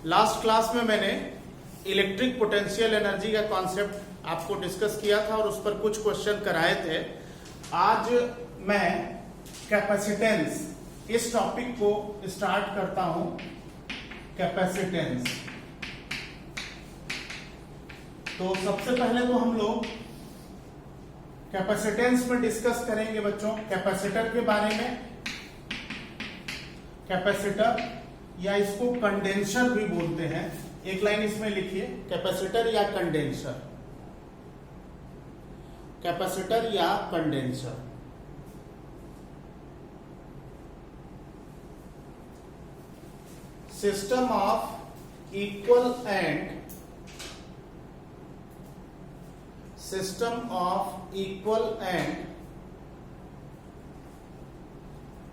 Last class में मैंने electric potential energy का कॉन्सेप्ट आपको डिस्कस किया था और उस पर कुछ क्वेश्चन कराए थे। आज मैं कैपेसिटेंस इस टॉपिक को स्टार्ट करता हूं। कैपेसिटेंस, तो सबसे पहले तो हम लोग कैपेसिटेंस में डिस्कस करेंगे बच्चों कैपेसिटर के बारे में। कैपेसिटर या इसको कंडेंसर भी बोलते हैं। एक लाइन इसमें लिखिए, कैपेसिटर या कंडेंसर। कैपेसिटर या condenser. System of equal and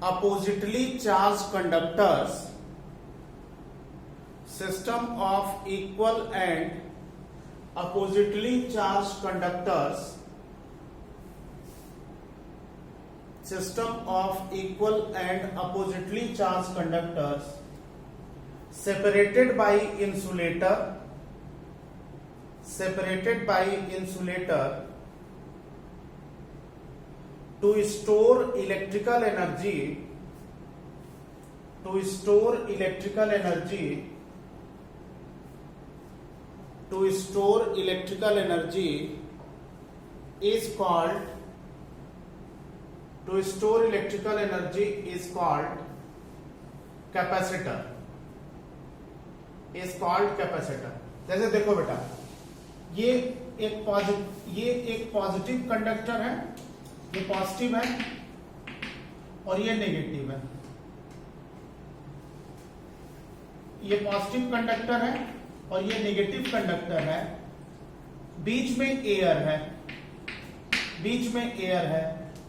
oppositely charged conductors, system of equal and oppositely charged conductors, system of equal and oppositely charged conductors separated by insulator to store electrical energy is called capacitor। जैसे देखो बेटा, ये एक positive conductor है, ये positive है और ये नेगेटिव है। ये पॉजिटिव कंडक्टर है और ये नेगेटिव कंडक्टर है। बीच में एयर है।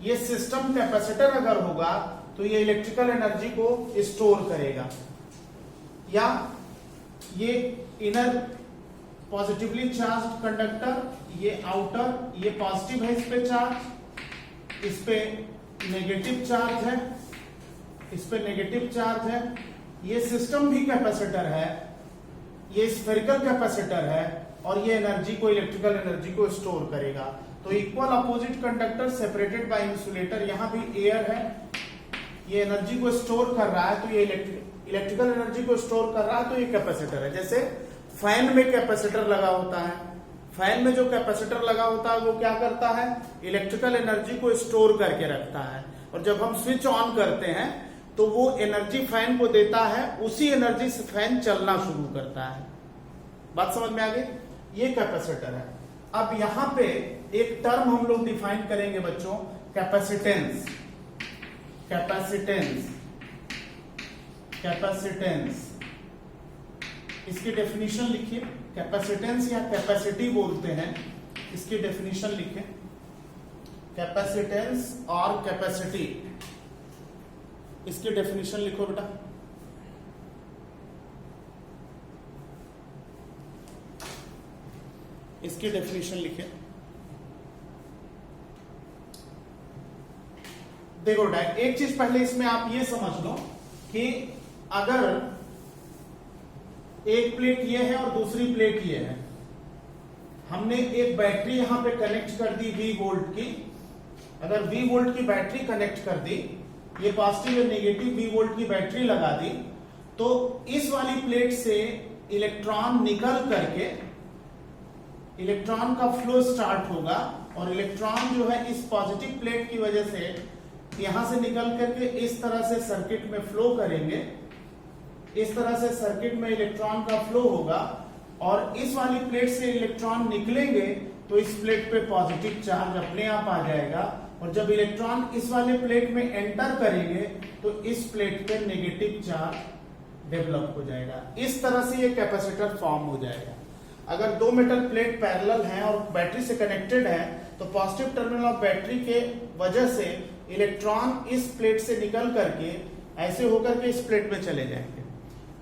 ये सिस्टम कैपेसिटर अगर होगा तो ये इलेक्ट्रिकल एनर्जी को स्टोर करेगा। या ये इनर पॉजिटिवली चार्ज्ड कंडक्टर, ये आउटर, ये पॉजिटिव है, इस पे चार्ज, इस पे नेगेटिव चार्ज है, ये सिस्टम भी कैपेसिटर है, ये स्फेरिकल कैपेसिटर है और ये एनर्जी को, इलेक्ट्रिकल एनर्जी को स्टोर करेगा। तो equal opposite conductor separated by insulator, यहां भी एयर है, ये एनर्जी को स्टोर कर रहा है, तो ये इलेक्ट्रिकल एनर्जी को स्टोर कर रहा है, तो ये कैपेसिटर है। जैसे फैन में कैपेसिटर लगा होता है, फैन में जो कैपेसिटर लगा होता है वो क्या करता है, इलेक्ट्रिकल एनर्जी को स्टोर करके रखता है, और जब हम स्विच ऑन करते हैं तो वो एनर्जी फैन को देता है, उसी एनर्जी से फैन चलना शुरू करता है। बात समझ में आ गई? ये कैपेसिटर है। अब यहां पे एक टर्म हम लोग डिफाइन करेंगे बच्चों, कैपेसिटेंस। इसकी डेफिनेशन लिखिए। कैपेसिटेंस या कैपेसिटी बोलते हैं, इसकी डेफिनेशन लिखें। कैपेसिटेंस और कैपेसिटी, इसकी डेफिनेशन लिखो बेटा। इसकी डेफिनेशन लिखें। देखो बेटा, एक चीज पहले इसमें आप ये समझ लो कि अगर एक प्लेट ये है और दूसरी प्लेट ये है, हमने एक बैटरी यहां पे कनेक्ट कर दी V वोल्ट की। अगर V वोल्ट की बैटरी कनेक्ट कर दी, ये पॉजिटिव और नेगेटिव V वोल्ट की बैटरी लगा दी, तो इस वाली प्लेट से इलेक्ट्रॉन निकल करके इलेक्ट्रॉन का फ्लो स्टार्ट होगा, और इलेक्ट्रॉन जो है इस पॉजिटिव प्लेट की वजह से यहां से निकल करके इस तरह से सर्किट में फ्लो करेंगे। इस तरह से सर्किट में इलेक्ट्रॉन का फ्लो होगा, और इस वाली प्लेट से इलेक्ट्रॉन निकलेंगे तो इस प्लेट पे पॉजिटिव चार्ज अपने आप आ जाएगा, और जब इलेक्ट्रॉन इस वाले प्लेट में एंटर करेंगे तो इस प्लेट पे नेगेटिव चार्ज डेवलप हो जाएगा। इस तरह से ये कैपेसिटर फॉर्म हो जाएगा। अगर दो मेटल प्लेट पैरेलल हैं और बैटरी से कनेक्टेड है, तो पॉजिटिव टर्मिनल ऑफ बैटरी के वजह से इलेक्ट्रॉन इस प्लेट से निकल करके ऐसे होकर के इस प्लेट में चले जाएंगे।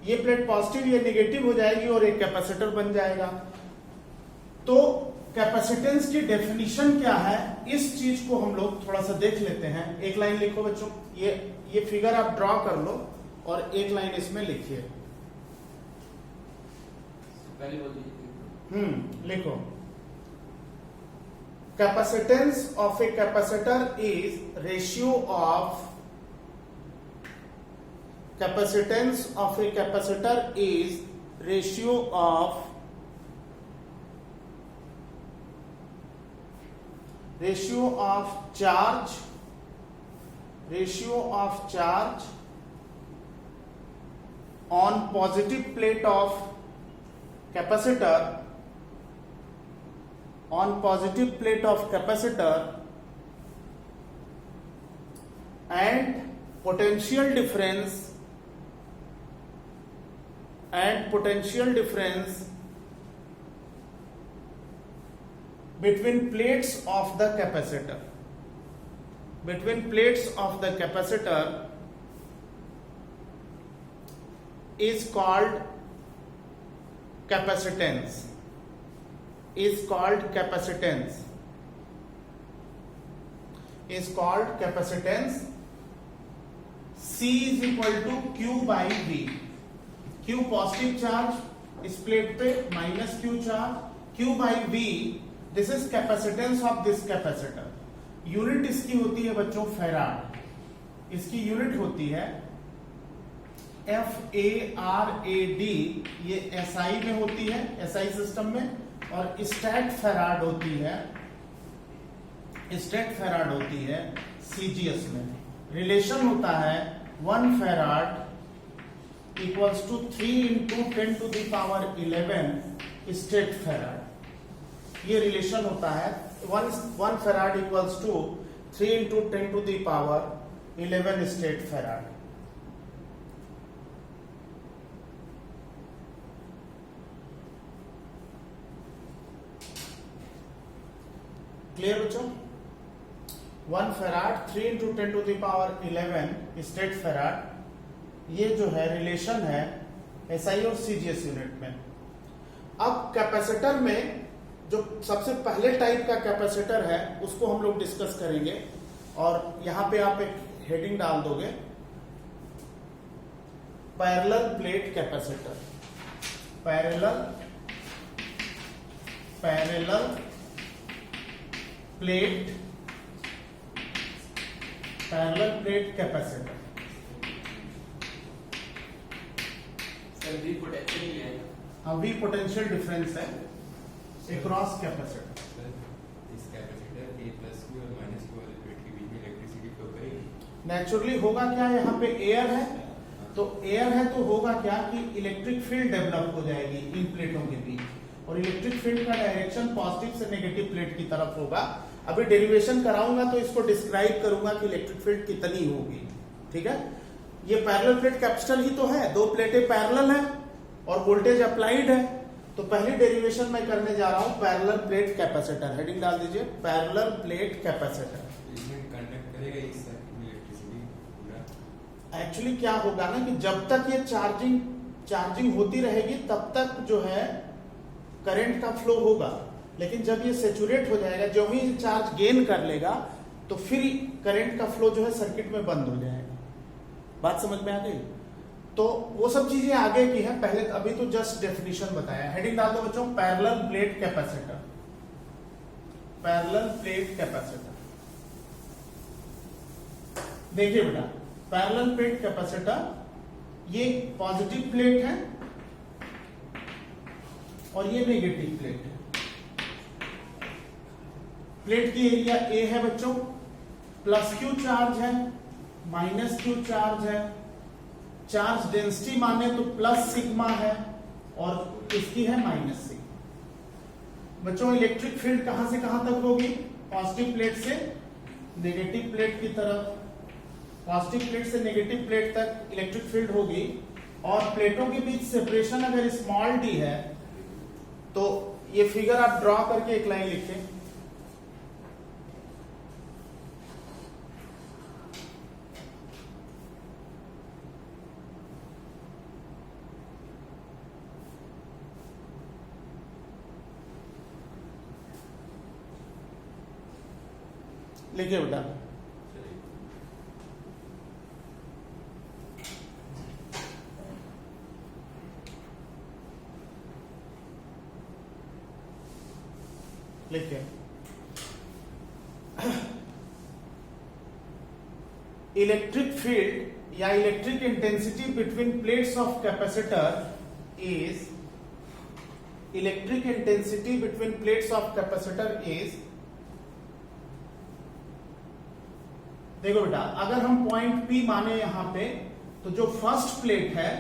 ये प्लेट पॉजिटिव, ये नेगेटिव हो जाएगी और एक कैपेसिटर बन जाएगा। तो कैपेसिटेंस की डेफिनेशन क्या है, इस चीज को हम लोग थोड़ा सा देख लेते हैं। एक लाइन लिखो बच्चों, ये फिगर आप ड्रॉ कर लो और एक लाइन इसमें लिखिए। पहले बोल दीजिए। लिखो, capacitance of a capacitor is ratio of capacitance of a capacitor is ratio of charge on positive plate of capacitor and potential difference between plates of the capacitor is called capacitance. C is equal to Q by V. Q positive charge इस plate पे, minus Q charge, Q by V. This is capacitance of this capacitor. Unit इसकी होती है बच्चों farad. इसकी unit होती है FARAD. ये SI में होती है, SI सिस्टम में, और स्टैट फैराड होती है CGS में. रिलेशन होता है 1 farad equals to 3 into 10 to the power 11 stat farad. ये रिलेशन होता है 1 farad equals to 3 into 10 to the power 11 stat farad. Clear बच्चों? 1 farad 3 into 10 to the power 11 stat farad. ये जो है रिलेशन है SI और CGS यूनिट में. अब कैपेसिटर में जो सबसे पहले टाइप का कैपेसिटर है उसको हम लोग डिस्कस करेंगे, और यहां पे आप एक हेडिंग डाल दोगे, parallel plate capacitor. Parallel plate capacitor. V potential ही है. हाँ, वी पोटेंशियल डिफरेंस है अक्रॉस कैपेसिटर. इस कैपेसिटर के प्लस Q और माइनस Q वाले प्लेट के बीच में इलेक्ट्रिसिटी फ्लो करेगी. नेचुरली होगा क्या, यहाँ पे एयर है, तो एयर है तो होगा क्या कि इलेक्ट्रिक फील्ड डेवलप हो जाएगी इन प्लेटों के बीच, और इलेक्ट्रिक फील्ड का डायरेक्शन पॉजिटिव से नेगेटिव प्लेट की तरफ होगा. अभी डेरिवेशन कराऊंगा तो इसको डिस्क्राइब करूंगा कि इलेक्ट्रिक फील्ड कितनी होगी. ठीक है, ये पैरेलल प्लेट कैपेसिटर ही तो है, दो प्लेटें पैरेलल है और वोल्टेज अप्लाइड है. तो पहली डेरिवेशन मैं करने जा रहा हूं पैरेलल प्लेट कैपेसिटर. हेडिंग डाल दीजिए, पैरेलल प्लेट कैपेसिटर. इसमें कंडक्ट करेगा इस सर्किट में इलेक्ट्रिसिटी पूरा. एक्चुअली क्या होगा ना कि जब तक ये चार्जिंग होती रहेगी तब तक जो है करंट का फ्लो होगा, लेकिन जब ये सेचुरेट हो जाएगा, जो ही चार्ज गेन कर लेगा तो फिर करंट का फ्लो जो है सर्किट में बंद हो जाएगा. बात समझ में आ गई? तो वो सब चीजें आगे की है, पहले अभी तो जस्ट डेफिनेशन बताया. हेडिंग डाल दो बच्चों, parallel plate capacitor. Parallel plate capacitor. देखिए बेटा, पैरेलल प्लेट कैपेसिटर ये पॉजिटिव प्लेट है और ये नेगेटिव प्लेट है. प्लेट की एरिया A है बच्चों, प्लस Q चार्ज है, माइनस Q चार्ज है. चार्ज डेंसिटी माने तो प्लस सिग्मा है और इसकी है माइनस सिग्मा. बच्चों इलेक्ट्रिक फील्ड कहां से कहां तक होगी? पॉजिटिव प्लेट से नेगेटिव प्लेट की तरफ. पॉजिटिव प्लेट से नेगेटिव प्लेट तक इलेक्ट्रिक फील्ड होगी, और प्लेटों के बीच सेपरेशन अगर स्मॉल d है तो ये फिगर आप ड्रॉ करके एक लाइन लिखें. लिखिए बेटा, लिखिए इलेक्ट्रिक फील्ड या electric intensity between plates of capacitor is electric intensity between plates of capacitor is, देखो बेटा, अगर हम पॉइंट P माने यहां पे, तो जो फर्स्ट प्लेट है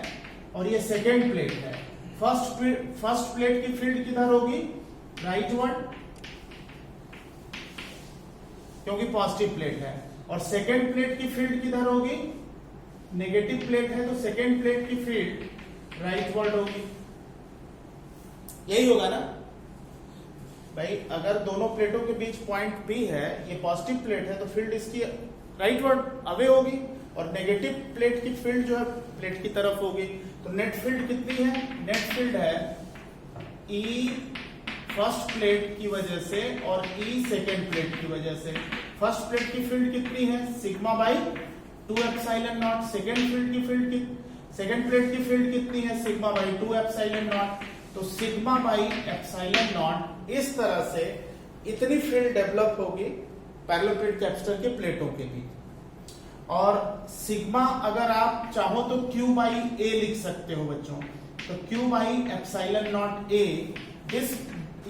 और ये सेकेंड प्लेट है, फर्स्ट प्लेट की फील्ड किधर होगी? राइटवर्ड, क्योंकि पॉजिटिव प्लेट है, और सेकेंड प्लेट की फील्ड किधर होगी? नेगेटिव प्लेट है, तो सेकेंड प्लेट की फील्ड राइटवर्ड होगी। यही होगा ना भाई? अगर दोनों प्लेटों के बीच पॉइंट P है, ये पॉजिटिव प्लेट है, तो फील्ड इसकी राइटवर्ड अवे होगी, और नेगेटिव प्लेट की फील्ड जो है प्लेट की तरफ होगी। तो नेट फील्ड कितनी है? नेट फील्ड है E फर्स्ट प्लेट की वजह से और E सेकेंड प्लेट की वजह से। फर्स्ट प्लेट की फील्ड कितनी है? Sigma by 2 epsilon not. Second plate की फील्ड कितनी है? Sigma by 2 epsilon not. तो सिग्मा बाई एप्सिलॉन नॉट, इस तरह से इतनी फील्ड डेवलप होगी पैरेलल प्लेट कैपेसिटर के प्लेटों के बीच। और सिग्मा अगर आप चाहो तो Q बाई A लिख सकते हो बच्चों। तो Q by epsilon not A,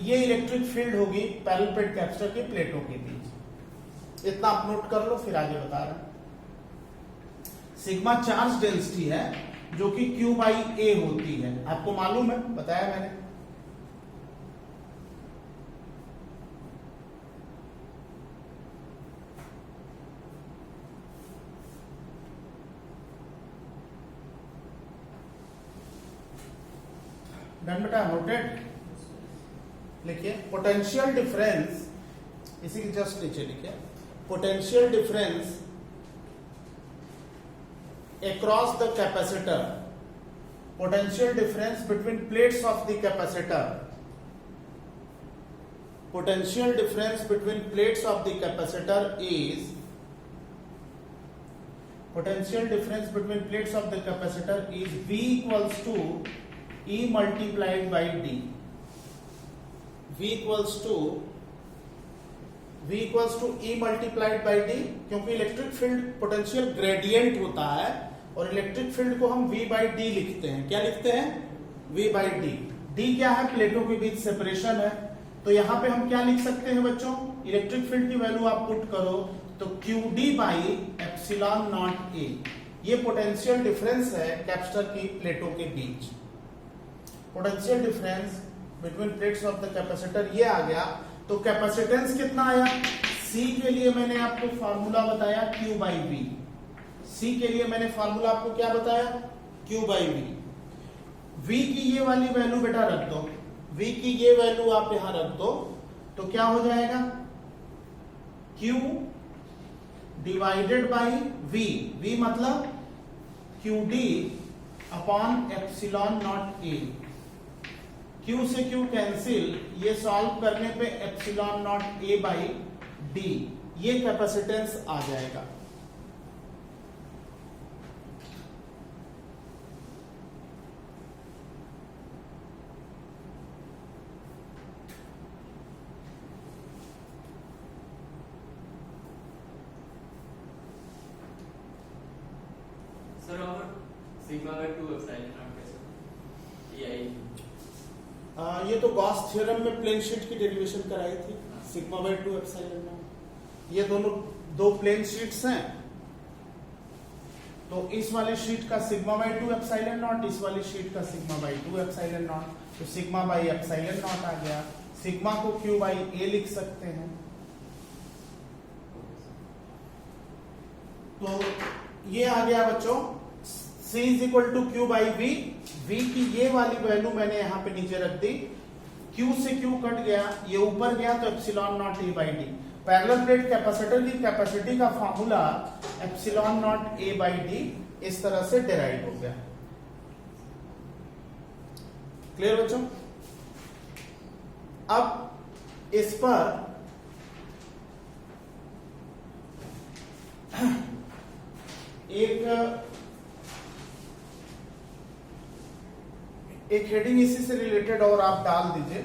ये इलेक्ट्रिक फील्ड होगी पैरेलल प्लेट कैपेसिटर के प्लेटों के बीच। इतना आप नोट कर लो, फिर आगे बता रहा हूं। सिग्मा चार्ज डेंसिटी है जो कि Q बाई A होती है, आपको मालूम है, बताया मैंने। डन बेटा, नोटेड। लिखिए पोटेंशियल डिफरेंस, इसी के जस्ट नीचे लिखिए potential difference across the capacitor, potential difference between plates of the capacitor, potential difference between plates of the capacitor is, potential difference between plates of the capacitor is V equals to E multiplied by D. V equals to E multiplied by D, क्योंकि electric field potential gradient होता है और electric field को हम V by D लिखते हैं। क्या लिखते हैं? V by D। D क्या है? प्लेटों के बीच सेपरेशन है। तो यहां पे हम क्या लिख सकते हैं बच्चों? इलेक्ट्रिक फील्ड की वैल्यू आप पुट करो तो QD by epsilon not A, ये पोटेंशियल डिफरेंस है कैपेसिटर की प्लेटों के बीच। Potential difference between plates of the capacitor ये आ गया। तो कैपेसिटेंस कितना आया? C के लिए मैंने आपको फार्मूला बताया Q बाई V। C के लिए मैंने फार्मूला आपको क्या बताया? Q by V। V की ये वाली वैल्यू बेटा रख दो, V की ये वैल्यू आप यहां रख दो, तो क्या हो जाएगा? Q divided by V। V मतलब QD upon epsilon not A। Q से Q कैंसिल, ये सॉल्व करने पे epsilon not A by D, ये कैपेसिटेंस आ जाएगा। सर और सिग्मा बाय 2 एप्सिलॉन नॉट कैसे? ये आई, ये तो गॉस थ्योरम में प्लेन शीट की डेरिवेशन कराई थी, सिग्मा बाय 2 एप्सिलॉन नॉट। ये दोनों दो प्लेन शीट्स हैं, तो इस वाली शीट का सिग्मा बाय 2 एप्सिलॉन नॉट, इस वाली शीट का सिग्मा बाय 2 एप्सिलॉन नॉट। तो सिग्मा बाय एप्सिलॉन नॉट आ गया। सिग्मा को Q बाई A लिख सकते हैं। तो ये आ गया बच्चों C is equal to Q by V। V की ये वाली वैल्यू मैंने यहां पे नीचे रख दी। Q से Q कट गया, ये ऊपर गया तो epsilon not A by D। Parallel plate capacitor की कैपेसिटी का formula epsilon not A by D इस तरह से डिराइव हो गया। क्लियर बच्चों? अब इस पर एक हेडिंग इसी से रिलेटेड और आप डाल दीजिए।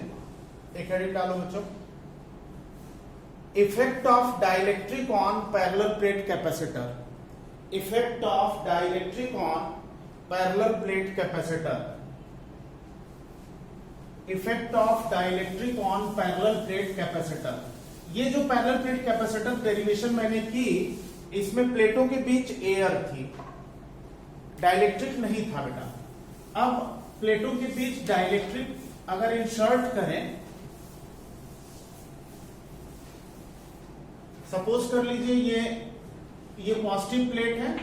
एक हेडिंग डालो बच्चों, effect of dielectric on parallel plate capacitor, effect of dielectric on parallel plate capacitor, effect of dielectric on parallel plate capacitor. ये जो पैरेलल प्लेट कैपेसिटर डेरिवेशन मैंने की, इसमें प्लेटों के बीच एयर थी, डाइलेक्ट्रिक नहीं था बेटा। अब प्लेटों के बीच डाइलेक्ट्रिक अगर इंसर्ट करें, सपोज कर लीजिए ये पॉजिटिव प्लेट है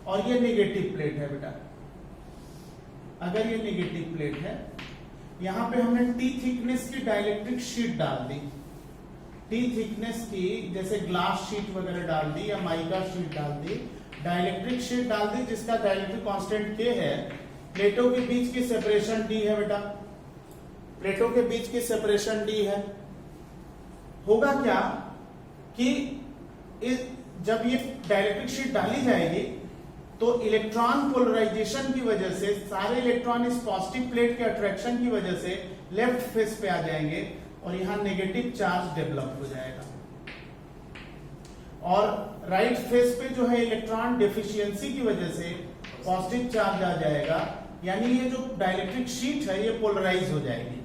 और ये नेगेटिव प्लेट है बेटा। अगर ये नेगेटिव प्लेट है, यहां पे हमने टी थिकनेस की डाइलेक्ट्रिक शीट डाल दी, टी थिकनेस की, जैसे ग्लास शीट वगैरह डाल दी या माइका शीट डाल दी, डाइलेक्ट्रिक शीट डाल दी जिसका डाइलेक्ट्रिक कांस्टेंट के है। प्लेटों के बीच की सेपरेशन डी है बेटा, प्लेटों के बीच की सेपरेशन डी है। होगा क्या कि जब ये डाइलेक्ट्रिक शीट डाली जाएगी तो इलेक्ट्रॉन पोलराइजेशन की वजह से सारे इलेक्ट्रॉन इस पॉजिटिव प्लेट के अट्रैक्शन की वजह से लेफ्ट फेस पे आ जाएंगे और यहां नेगेटिव चार्ज डेवलप हो जाएगा, और राइट फेस पे जो है इलेक्ट्रॉन डेफिशिएंसी की वजह से पॉजिटिव चार्ज आ जाएगा। यानी ये जो डाइलेक्ट्रिक शीट है ये पोलराइज हो जाएगी।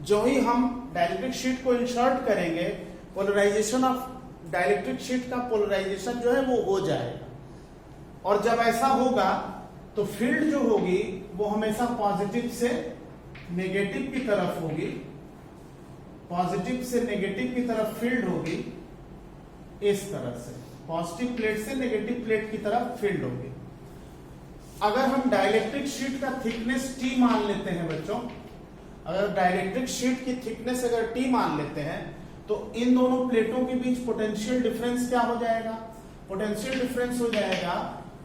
जो ही हम डाइलेक्ट्रिक शीट को इंसर्ट करेंगे, पोलराइजेशन ऑफ डाइलेक्ट्रिक शीट का पोलराइजेशन जो है वो हो जाएगा, और जब ऐसा होगा तो फील्ड जो होगी वो हमेशा पॉजिटिव से नेगेटिव की तरफ होगी, पॉजिटिव से नेगेटिव की तरफ फील्ड होगी, इस तरह से पॉजिटिव प्लेट से नेगेटिव प्लेट की तरफ फील्ड होगी। अगर हम डाइलेक्ट्रिक शीट का थिकनेस T मान लेते हैं बच्चों, अगर डाइलेक्ट्रिक शीट की थिकनेस अगर T मान लेते हैं तो इन दोनों प्लेटों के बीच पोटेंशियल डिफरेंस क्या हो जाएगा? पोटेंशियल डिफरेंस हो जाएगा,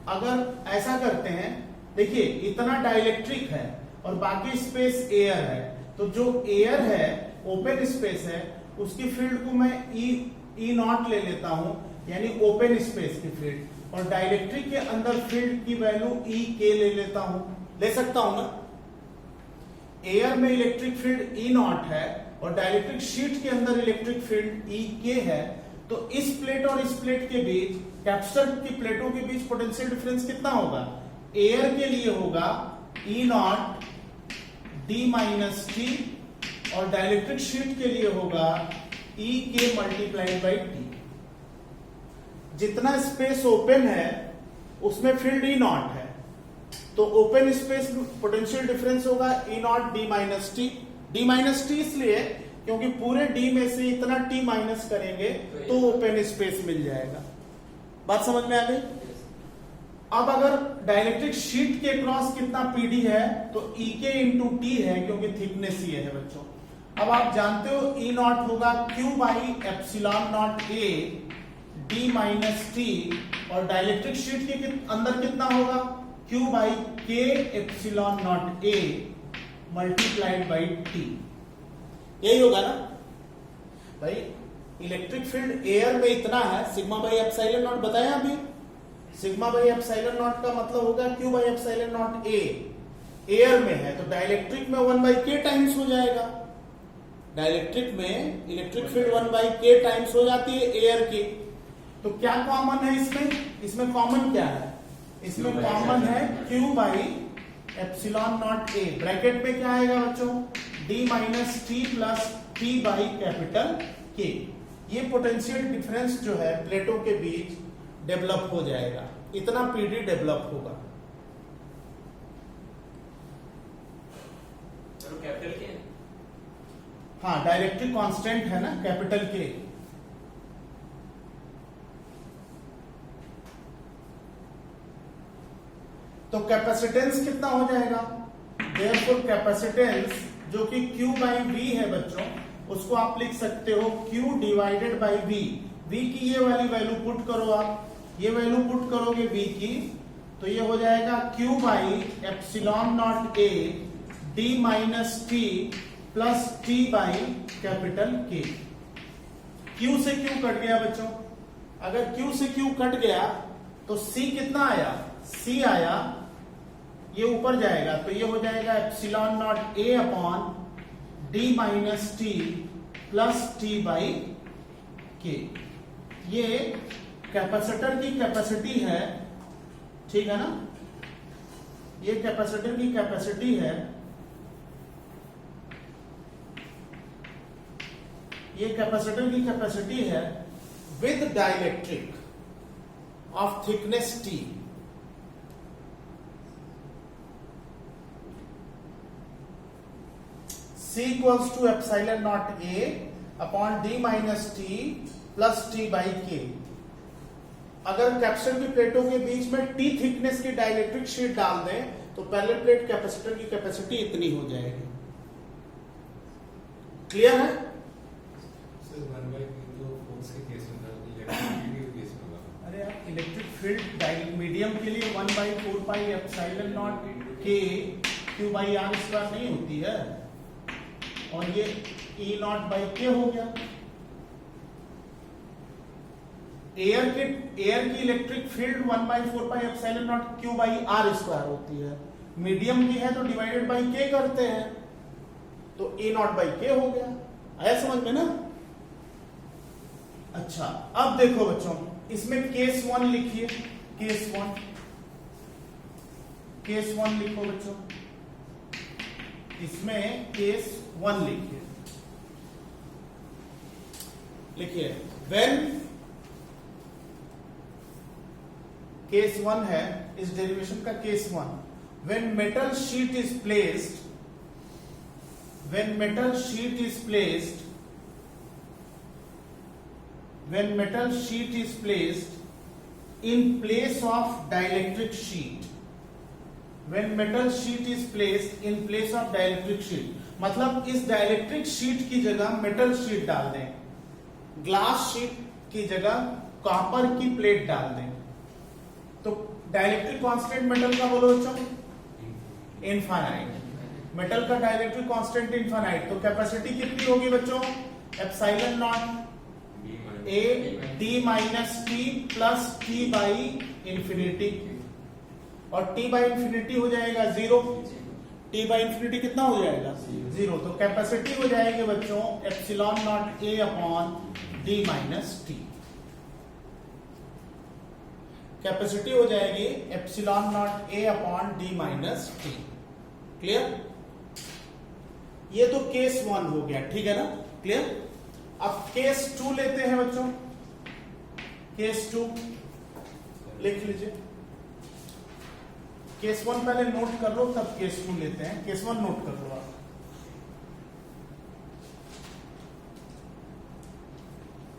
अगर ऐसा करते हैं, देखिए इतना डाइलेक्ट्रिक है और बाकी स्पेस एयर है, तो जो एयर है ओपन स्पेस है उसकी फील्ड को मैं ई नॉट ले लेता हूं, यानी ओपन स्पेस की फील्ड, और डाइलेक्ट्रिक के अंदर फील्ड की वैल्यू ई के ले लेता हूं, ले सकता हूं ना। एयर में इलेक्ट्रिक फील्ड ई नॉट है और डाइलेक्ट्रिक शीट के अंदर इलेक्ट्रिक फील्ड ई के है, तो इस प्लेट और इस प्लेट के बीच, कैपेसिटर की प्लेटों के बीच पोटेंशियल डिफरेंस कितना होगा? एयर के लिए होगा E not D minus T, और डाइलेक्ट्रिक शीट के लिए होगा ई के मल्टीप्लाइड बाई टी। जितना स्पेस ओपन है उसमें फील्ड ई नॉट है, तो ओपन स्पेस में पोटेंशियल डिफरेंस होगा E not D minus T. D minus T इसलिए क्योंकि पूरे डी में से इतना टी माइनस करेंगे तो ओपन स्पेस मिल जाएगा। बात समझ में आ गई? अब अगर डाइलेक्ट्रिक शीट के क्रॉस कितना पीडी है तो ई के इंटू टी है, क्योंकि थिकनेस ये है बच्चों। अब आप जानते हो ई नॉट होगा Q by epsilon not A D minus T, और डाइलेक्ट्रिक शीट के अंदर कितना होगा? क्यू बाई के epsilon not a multiplied by T. यही होगा ना भाई। इलेक्ट्रिक फील्ड एयर में इतना है, सिग्मा बाई एप्सिलॉन नॉट बताया अभी। सिग्मा बाई एप्सिलॉन नॉट का मतलब होगा Q by epsilon not a, air में है तो डाइलेक्ट्रिक में 1 बाई के टाइम्स हो जाएगा। डाइलेक्ट्रिक में इलेक्ट्रिक फील्ड 1 बाई के टाइम्स हो जाती है एयर की। तो क्या कॉमन है इसमें? इसमें कॉमन क्या है? इसमें कॉमन है Q by epsilon not a. Bracket में क्या आएगा बच्चों? D minus t plus t by capital के। ये पोटेंशियल डिफरेंस जो है प्लेटों के बीच डेवलप हो जाएगा, इतना पीडी डेवलप होगा। तो कैपिटल के? हाँ, डाइलेक्ट्रिक कांस्टेंट है ना कैपिटल के। तो कैपेसिटेंस कितना हो जाएगा? देयरफॉर कैपेसिटेंस जो कि Q बाई V है बच्चों, उसको आप लिख सकते हो Q divided by V। V की ये वाली वैल्यू पुट करो, आप ये वैल्यू पुट करोगे V की, तो ये हो जाएगा Q by epsilon not A D minus t plus t by capital के। Q से Q कट गया बच्चों। अगर Q से Q कट गया तो C कितना आया? C आया, ये ऊपर जाएगा तो ये हो जाएगा epsilon not A upon D minus t plus t by के। ये कैपेसिटर की कैपेसिटी है, ठीक है ना, ये कैपेसिटर की कैपेसिटी है, ये कैपेसिटर की कैपेसिटी है with dielectric of thickness t. C equals to epsilon not A upon D minus t plus t by k. अगर कैपेसिटर की प्लेटों के बीच में T थिकनेस की डाइलेक्ट्रिक शीट डाल दें तो पहले प्लेट कैपेसिटर की कैपेसिटी इतनी हो जाएगी। क्लियर है? सर 1/2 तो फोर्स के केस में था, इलेक्ट्रिसिटी के केस में होगा। अरे यार, इलेक्ट्रिक फील्ड डायरेक्ट मीडियम के लिए 1/4 पाई एप्सिलॉन नॉट के क्यू बाई आर स्क्वायर नहीं होती है, और ये E नॉट बाई के हो गया। एयर की electric field 1/4 pi epsilon naught q by r square होती है, मीडियम की है तो डिवाइडेड बाई के करते हैं, तो E नॉट बाई के हो गया। आया समझ में ना? अच्छा, अब देखो बच्चों, इसमें केस 1 लिखिए, केस 1 लिखो बच्चों, इसमें केस 1 लिखिए व्हेन, केस 1 है, इस डेरिवेशन का case 1, when metal sheet is placed, when metal sheet is placed in place of dielectric sheet, when metal sheet is placed in place of dielectric sheet, मतलब इस dielectric sheet की जगह metal sheet डाल दें, glass sheet की जगह copper की plate डाल दें, तो डाइलेक्ट्रिक कांस्टेंट मेटल का बोलो बच्चों, इनफाइनाइट। मेटल का डाइलेक्ट्रिक कांस्टेंट इनफाइनाइट, तो कैपेसिटी कितनी होगी बच्चों, epsilon not A D minus t plus t by infinity, और टी बाई इंफिनिटी हो जाएगा 0, टी बाई इंफिनिटी कितना हो जाएगा 0, तो कैपेसिटी हो जाएगी बच्चों epsilon not a upon D minus T, capacity हो जाएगी epsilon not a upon D minus T. Clear? ये तो केस 1 हो गया, ठीक है ना, क्लियर? अब केस 2 लेते हैं बच्चों, केस 2 लिख लीजिए, केस 1 पहले नोट कर लो, तब केस 2 लेते हैं। केस 1 नोट कर लो आप।